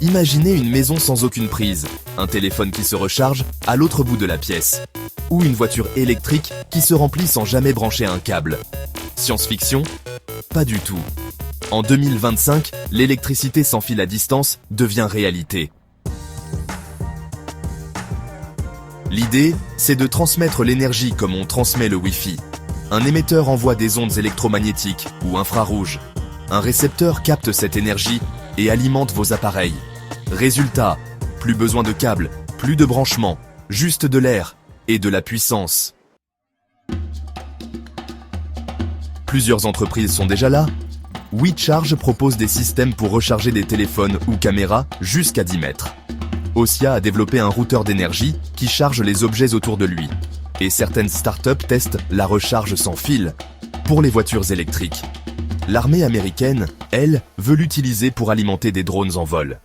Imaginez une maison sans aucune prise, un téléphone qui se recharge à l'autre bout de la pièce, ou une voiture électrique qui se remplit sans jamais brancher un câble. Science-fiction? Pas du tout. En 2025, l'électricité sans fil à distance devient réalité. L'idée, c'est de transmettre l'énergie comme on transmet le Wi-Fi. Un émetteur envoie des ondes électromagnétiques ou infrarouges. Un récepteur capte cette énergie et alimente vos appareils. Résultat, plus besoin de câbles, plus de branchements, juste de l'air et de la puissance. Plusieurs entreprises sont déjà là. WeCharge propose des systèmes pour recharger des téléphones ou caméras jusqu'à 10 mètres. Ossia a développé un routeur d'énergie qui charge les objets autour de lui. Et certaines startups testent la recharge sans fil pour les voitures électriques. L'armée américaine, elle, veut l'utiliser pour alimenter des drones en vol.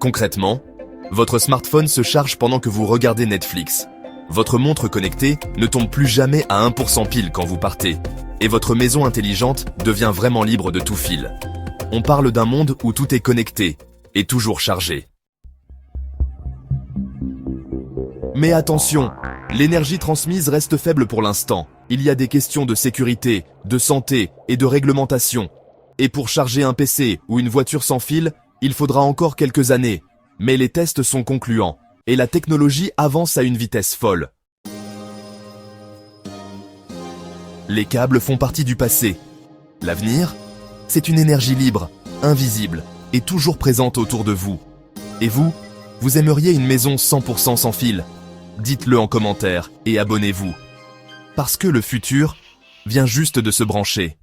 Concrètement, votre smartphone se charge pendant que vous regardez Netflix. Votre montre connectée ne tombe plus jamais à 1% pile quand vous partez. Et votre maison intelligente devient vraiment libre de tout fil. On parle d'un monde où tout est connecté et toujours chargé. Mais attention, l'énergie transmise reste faible pour l'instant. Il y a des questions de sécurité, de santé et de réglementation. Et pour charger un PC ou une voiture sans fil, il faudra encore quelques années. Mais les tests sont concluants et la technologie avance à une vitesse folle. Les câbles font partie du passé. L'avenir, c'est une énergie libre, invisible et toujours présente autour de vous. Et vous, vous aimeriez une maison 100% sans fil? Dites-le en commentaire et abonnez-vous. Parce que le futur vient juste de se brancher.